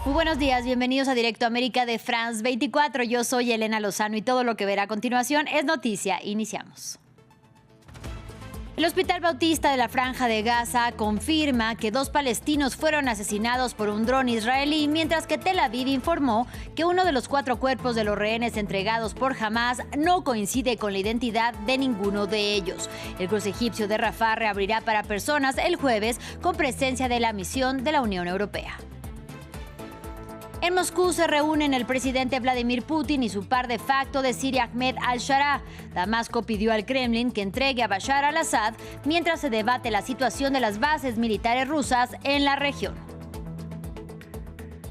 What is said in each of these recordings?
Muy buenos días, bienvenidos a Directo América de France 24. Yo soy Elena Lozano y todo lo que verá a continuación es noticia. Iniciamos. El Hospital Bautista de la Franja de Gaza confirma que 2 palestinos fueron asesinados por un dron israelí, mientras que Tel Aviv informó que uno de los 4 cuerpos de los rehenes entregados por Hamás no coincide con la identidad de ninguno de ellos. El cruce egipcio de Rafah reabrirá para personas el jueves con presencia de la misión de la Unión Europea. En Moscú se reúnen el presidente Vladimir Putin y su par de facto de Siria, Ahmed al-Shara. Damasco pidió al Kremlin que entregue a Bashar al-Assad mientras se debate la situación de las bases militares rusas en la región.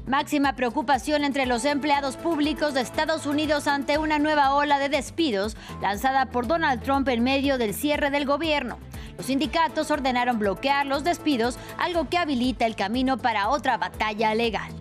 Máxima preocupación entre los empleados públicos de Estados Unidos ante una nueva ola de despidos lanzada por Donald Trump en medio del cierre del gobierno. Los sindicatos ordenaron bloquear los despidos, algo que habilita el camino para otra batalla legal.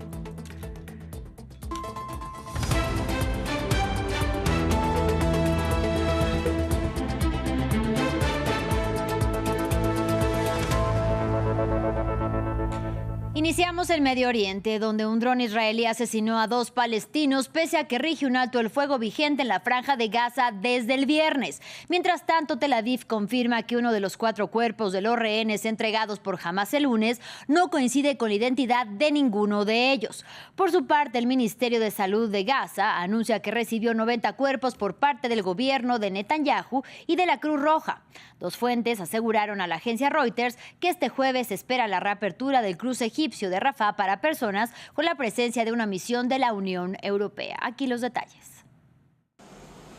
Iniciamos el Medio Oriente, donde un dron israelí asesinó a 2 palestinos, pese a que rige un alto el fuego vigente en la Franja de Gaza desde el viernes. Mientras tanto, Tel Aviv confirma que uno de los 4 cuerpos de los rehenes entregados por Hamás el lunes no coincide con la identidad de ninguno de ellos. Por su parte, el Ministerio de Salud de Gaza anuncia que recibió 90 cuerpos por parte del gobierno de Netanyahu y de la Cruz Roja. 2 fuentes aseguraron a la agencia Reuters que este jueves se espera la reapertura del cruce egipcio de Rafah para personas con la presencia de una misión de la Unión Europea. Aquí los detalles.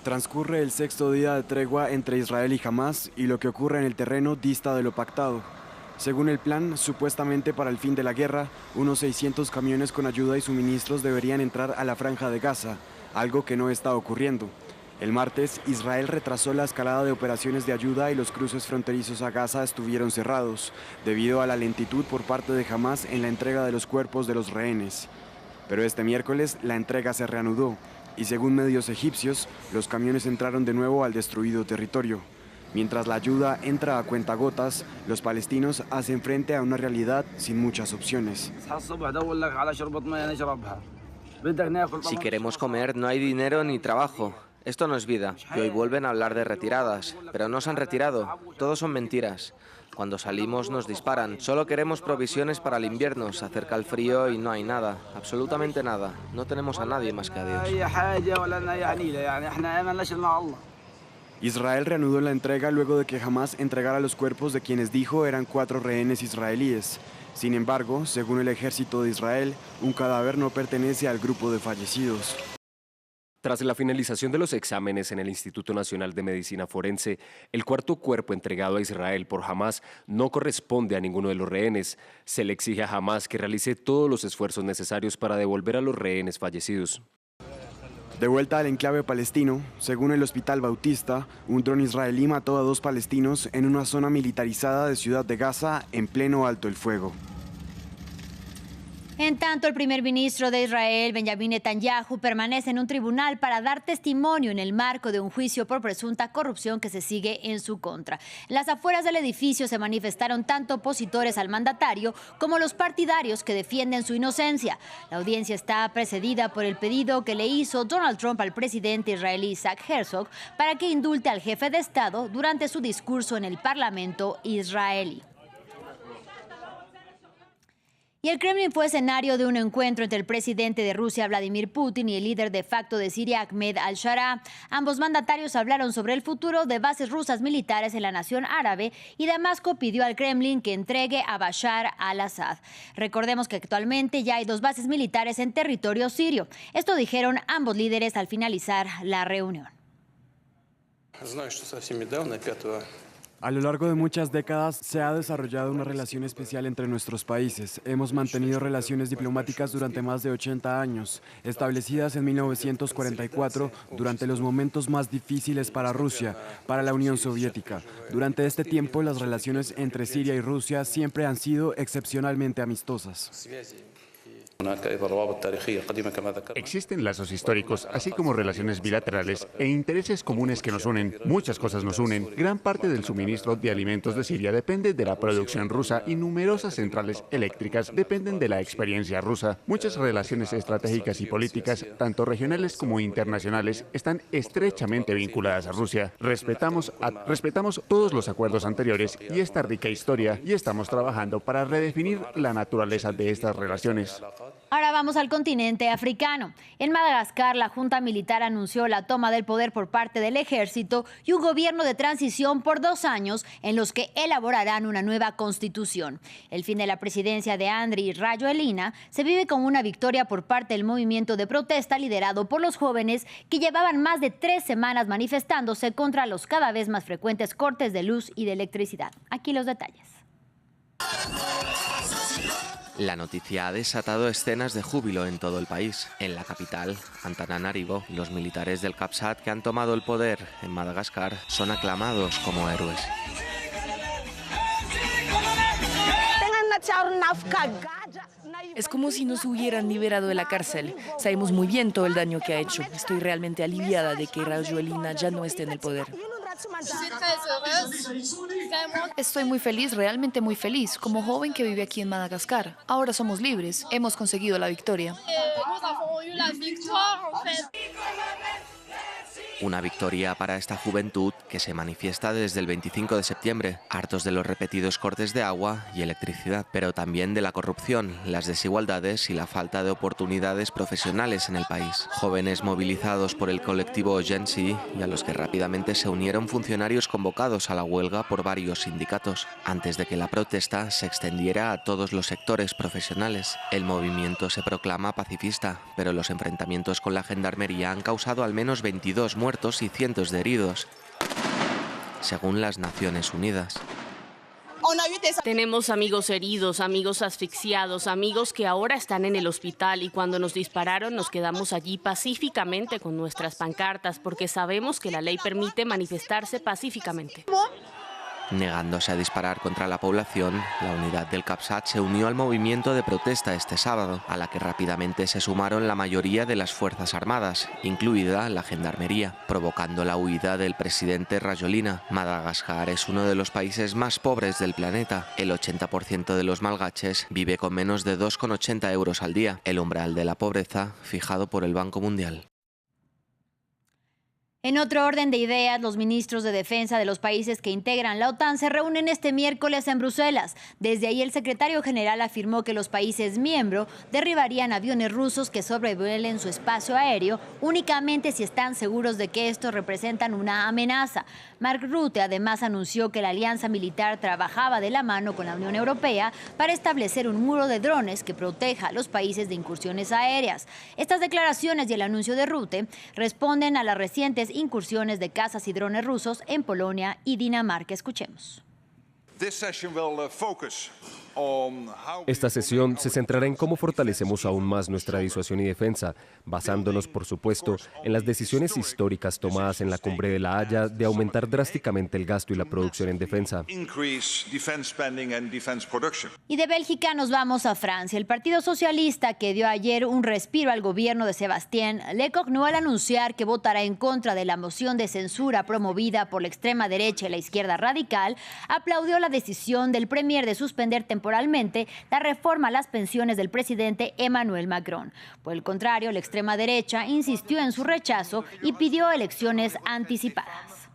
Transcurre el 6º día de tregua entre Israel y Hamás y lo que ocurre en el terreno dista de lo pactado. Según el plan, supuestamente para el fin de la guerra, unos 600 camiones con ayuda y suministros deberían entrar a la Franja de Gaza, algo que no está ocurriendo. El martes, Israel retrasó la escalada de operaciones de ayuda y los cruces fronterizos a Gaza estuvieron cerrados, debido a la lentitud por parte de Hamás en la entrega de los cuerpos de los rehenes. Pero este miércoles la entrega se reanudó y según medios egipcios, los camiones entraron de nuevo al destruido territorio. Mientras la ayuda entra a cuentagotas, los palestinos hacen frente a una realidad sin muchas opciones. Si queremos comer, no hay dinero ni trabajo. Esto no es vida, y hoy vuelven a hablar de retiradas, pero no se han retirado, todo son mentiras. Cuando salimos nos disparan, solo queremos provisiones para el invierno, se acerca el frío y no hay nada, absolutamente nada, no tenemos a nadie más que a Dios. Israel reanudó la entrega luego de que Hamás entregara los cuerpos de quienes dijo eran 4 rehenes israelíes. Sin embargo, según el ejército de Israel, un cadáver no pertenece al grupo de fallecidos. Tras la finalización de los exámenes en el Instituto Nacional de Medicina Forense, el 4º cuerpo entregado a Israel por Hamás no corresponde a ninguno de los rehenes. Se le exige a Hamás que realice todos los esfuerzos necesarios para devolver a los rehenes fallecidos. De vuelta al enclave palestino, según el Hospital Bautista, un dron israelí mató a 2 palestinos en una zona militarizada de Ciudad de Gaza en pleno alto el fuego. En tanto, el primer ministro de Israel, Benjamin Netanyahu, permanece en un tribunal para dar testimonio en el marco de un juicio por presunta corrupción que se sigue en su contra. En las afueras del edificio se manifestaron tanto opositores al mandatario como los partidarios que defienden su inocencia. La audiencia está precedida por el pedido que le hizo Donald Trump al presidente israelí Isaac Herzog para que indulte al jefe de Estado durante su discurso en el Parlamento israelí. Y el Kremlin fue escenario de un encuentro entre el presidente de Rusia, Vladimir Putin, y el líder de facto de Siria, Ahmed al-Shara. Ambos mandatarios hablaron sobre el futuro de bases rusas militares en la nación árabe y Damasco pidió al Kremlin que entregue a Bashar al-Assad. Recordemos que actualmente ya hay 2 bases militares en territorio sirio. Esto dijeron ambos líderes al finalizar la reunión. A lo largo de muchas décadas se ha desarrollado una relación especial entre nuestros países. Hemos mantenido relaciones diplomáticas durante más de 80 años, establecidas en 1944 durante los momentos más difíciles para Rusia, para la Unión Soviética. Durante este tiempo, las relaciones entre Siria y Rusia siempre han sido excepcionalmente amistosas. Existen lazos históricos, así como relaciones bilaterales e intereses comunes que nos unen. Muchas cosas nos unen. Gran parte del suministro de alimentos de Siria depende de la producción rusa y numerosas centrales eléctricas dependen de la experiencia rusa. Muchas relaciones estratégicas y políticas, tanto regionales como internacionales, están estrechamente vinculadas a Rusia. Respetamos todos los acuerdos anteriores y esta rica historia y estamos trabajando para redefinir la naturaleza de estas relaciones. Ahora vamos al continente africano. En Madagascar, la junta militar anunció la toma del poder por parte del ejército y un gobierno de transición por 2 años en los que elaborarán una nueva constitución. El fin de la presidencia de Andry Rajoelina se vive como una victoria por parte del movimiento de protesta liderado por los jóvenes que llevaban más de 3 semanas manifestándose contra los cada vez más frecuentes cortes de luz y de electricidad. Aquí los detalles. La noticia ha desatado escenas de júbilo en todo el país. En la capital, Antananarivo, los militares del CAPSAT que han tomado el poder en Madagascar son aclamados como héroes. Es como si nos hubieran liberado de la cárcel. Sabemos muy bien todo el daño que ha hecho. Estoy realmente aliviada de que Rajoelina ya no esté en el poder. Estoy muy feliz, realmente muy feliz, como joven que vive aquí en Madagascar. Ahora somos libres, hemos conseguido la victoria. Una victoria para esta juventud que se manifiesta desde el 25 de septiembre, hartos de los repetidos cortes de agua y electricidad, pero también de la corrupción, las desigualdades y la falta de oportunidades profesionales en el país. Jóvenes movilizados por el colectivo Gen Z y a los que rápidamente se unieron funcionarios convocados a la huelga por varios sindicatos, antes de que la protesta se extendiera a todos los sectores profesionales. El movimiento se proclama pacifista, pero los enfrentamientos con la gendarmería han causado al menos 22 muertos y cientos de heridos, según las Naciones Unidas. Tenemos amigos heridos, amigos asfixiados, amigos que ahora están en el hospital y cuando nos dispararon nos quedamos allí pacíficamente con nuestras pancartas porque sabemos que la ley permite manifestarse pacíficamente. Negándose a disparar contra la población, la unidad del CAPSAT se unió al movimiento de protesta este sábado, a la que rápidamente se sumaron la mayoría de las Fuerzas Armadas, incluida la Gendarmería, provocando la huida del presidente Rajoelina. Madagascar es uno de los países más pobres del planeta. El 80% de los malgaches vive con menos de 2,80 euros al día, el umbral de la pobreza fijado por el Banco Mundial. En otro orden de ideas, los ministros de defensa de los países que integran la OTAN se reúnen este miércoles en Bruselas. Desde ahí el secretario general afirmó que los países miembros derribarían aviones rusos que sobrevuelen su espacio aéreo únicamente si están seguros de que estos representan una amenaza. Mark Rutte además anunció que la alianza militar trabajaba de la mano con la Unión Europea para establecer un muro de drones que proteja a los países de incursiones aéreas. Estas declaraciones y el anuncio de Rutte responden a las recientes incursiones de cazas y drones rusos en Polonia y Dinamarca. Escuchemos. Esta sesión se centrará en cómo fortalecemos aún más nuestra disuasión y defensa, basándonos, por supuesto, en las decisiones históricas tomadas en la Cumbre de La Haya de aumentar drásticamente el gasto y la producción en defensa. Y de Bélgica nos vamos a Francia. El Partido Socialista, que dio ayer un respiro al gobierno de Sébastien Lecornu al anunciar que votará en contra de la moción de censura promovida por la extrema derecha y la izquierda radical, aplaudió la decisión del premier de suspender temporalmente la reforma a las pensiones del presidente Emmanuel Macron. Por el contrario, la extrema derecha insistió en su rechazo y pidió elecciones anticipadas.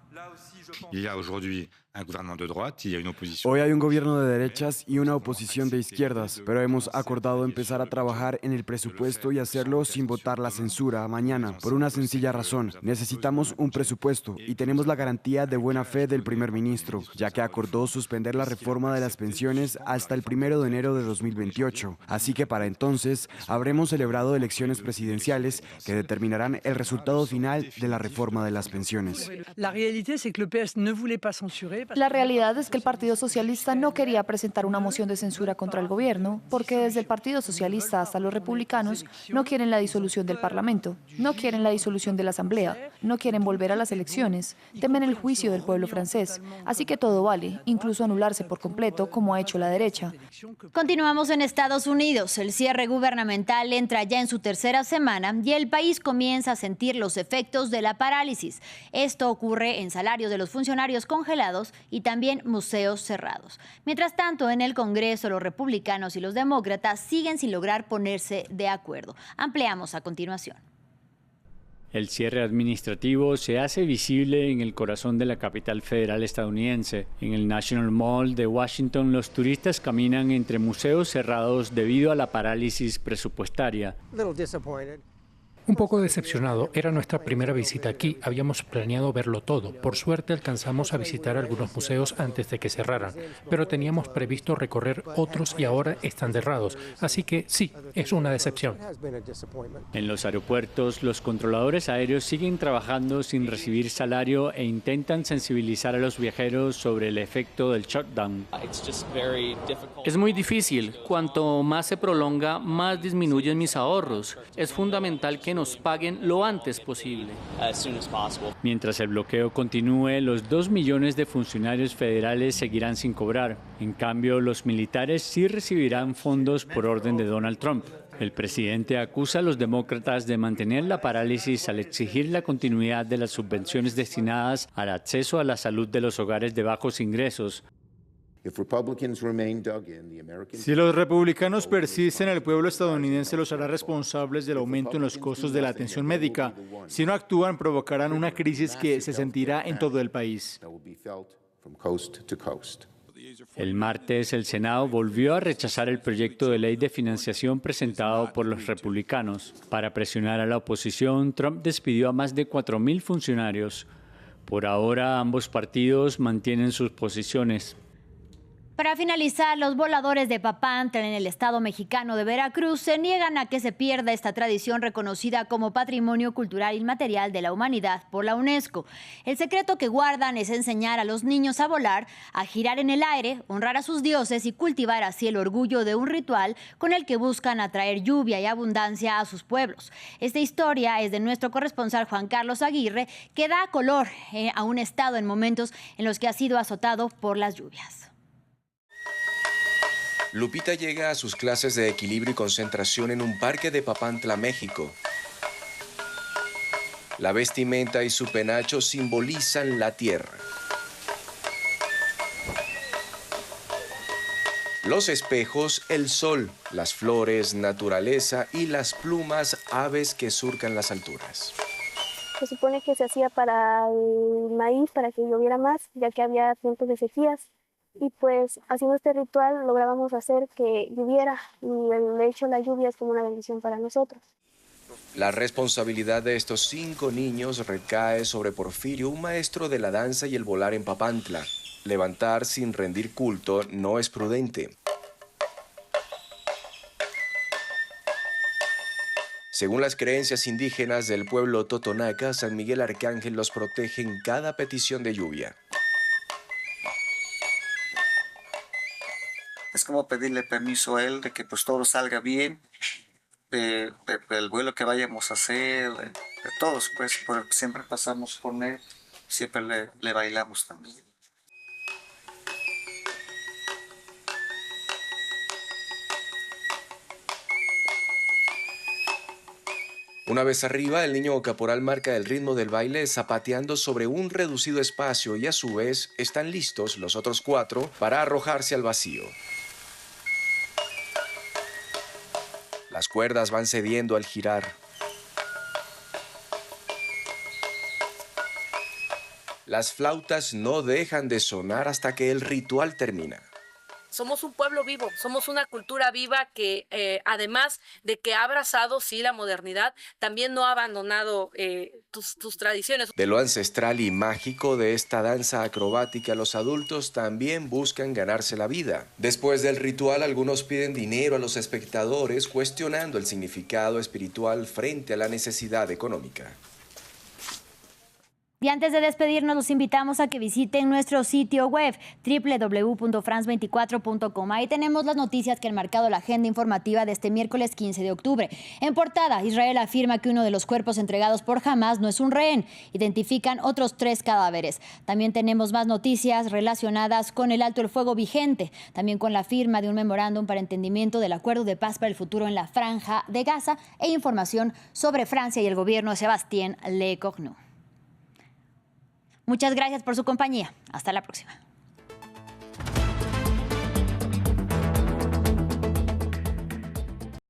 Hoy hay un gobierno de derechas y una oposición de izquierdas, pero hemos acordado empezar a trabajar en el presupuesto y hacerlo sin votar la censura mañana, por una sencilla razón. Necesitamos un presupuesto y tenemos la garantía de buena fe del primer ministro, ya que acordó suspender la reforma de las pensiones hasta el 1 de enero de 2028. Así que para entonces habremos celebrado elecciones presidenciales que determinarán el resultado final de la reforma de las pensiones. La realidad es que el PS no voulait pas censurer. La realidad es que el Partido Socialista no quería presentar una moción de censura contra el gobierno, porque desde el Partido Socialista hasta los republicanos no quieren la disolución del Parlamento, no quieren la disolución de la Asamblea, no quieren volver a las elecciones, temen el juicio del pueblo francés. Así que todo vale, incluso anularse por completo, como ha hecho la derecha. Continuamos en Estados Unidos. El cierre gubernamental entra ya en su tercera semana y el país comienza a sentir los efectos de la parálisis. Esto ocurre en salarios de los funcionarios congelados y también museos cerrados. Mientras tanto, en el Congreso, los republicanos y los demócratas siguen sin lograr ponerse de acuerdo. Ampliamos a continuación. El cierre administrativo se hace visible en el corazón de la capital federal estadounidense. En el National Mall de Washington, los turistas caminan entre museos cerrados debido a la parálisis presupuestaria. Un poco decepcionado, era nuestra primera visita aquí, habíamos planeado verlo todo. Por suerte alcanzamos a visitar algunos museos antes de que cerraran, pero teníamos previsto recorrer otros y ahora están cerrados. Así que sí, es una decepción. En los aeropuertos, los controladores aéreos siguen trabajando sin recibir salario e intentan sensibilizar a los viajeros sobre el efecto del shutdown. Es muy difícil. Cuanto más se prolonga, más disminuyen mis ahorros. Es fundamental que nos paguen lo antes posible. Mientras el bloqueo continúe, los 2 millones de funcionarios federales seguirán sin cobrar. En cambio, los militares sí recibirán fondos por orden de Donald Trump. El presidente acusa a los demócratas de mantener la parálisis al exigir la continuidad de las subvenciones destinadas al acceso a la salud de los hogares de bajos ingresos. Si los republicanos persisten, el pueblo estadounidense los hará responsables del aumento en los costos de la atención médica. Si no actúan, provocarán una crisis que se sentirá en todo el país. El martes, el Senado volvió a rechazar el proyecto de ley de financiación presentado por los republicanos. Para presionar a la oposición, Trump despidió a más de 4.000 funcionarios. Por ahora, ambos partidos mantienen sus posiciones. Para finalizar, los voladores de Papantla en el estado mexicano de Veracruz se niegan a que se pierda esta tradición reconocida como Patrimonio Cultural Inmaterial de la Humanidad por la UNESCO. El secreto que guardan es enseñar a los niños a volar, a girar en el aire, honrar a sus dioses y cultivar así el orgullo de un ritual con el que buscan atraer lluvia y abundancia a sus pueblos. Esta historia es de nuestro corresponsal Juan Carlos Aguirre, que da color a un estado en momentos en los que ha sido azotado por las lluvias. Lupita llega a sus clases de equilibrio y concentración en un parque de Papantla, México. La vestimenta y su penacho simbolizan la tierra. Los espejos, el sol, las flores, naturaleza y las plumas, aves que surcan las alturas. Se supone que se hacía para el maíz, para que lloviera más, ya que había tiempos de sequías. Y pues haciendo este ritual lográbamos hacer que lloviera y el hecho de la lluvia es como una bendición para nosotros. La responsabilidad de estos 5 niños recae sobre Porfirio, un maestro de la danza y el volar en Papantla. Levantar sin rendir culto no es prudente. Según las creencias indígenas del pueblo totonaca, San Miguel Arcángel los protege en cada petición de lluvia. Es como pedirle permiso a él de que pues todo salga bien, del vuelo que vayamos a hacer, de todos, pues siempre pasamos por él, siempre le bailamos también. Una vez arriba, el niño caporal marca el ritmo del baile zapateando sobre un reducido espacio y a su vez están listos los otros 4 para arrojarse al vacío. Las cuerdas van cediendo al girar. Las flautas no dejan de sonar hasta que el ritual termina. Somos un pueblo vivo, somos una cultura viva que además de que ha abrazado, sí, la modernidad, también no ha abandonado tus tradiciones. De lo ancestral y mágico de esta danza acrobática, los adultos también buscan ganarse la vida. Después del ritual, algunos piden dinero a los espectadores, cuestionando el significado espiritual frente a la necesidad económica. Y antes de despedirnos, los invitamos a que visiten nuestro sitio web www.france24.com. Ahí tenemos las noticias que han marcado la agenda informativa de este miércoles 15 de octubre. En portada, Israel afirma que uno de los cuerpos entregados por Hamás no es un rehén. Identifican otros 3 cadáveres. También tenemos más noticias relacionadas con el alto el fuego vigente, también con la firma de un memorándum para entendimiento del acuerdo de paz para el futuro en la Franja de Gaza e información sobre Francia y el gobierno de Sébastien Lecornu. Muchas gracias por su compañía. Hasta la próxima.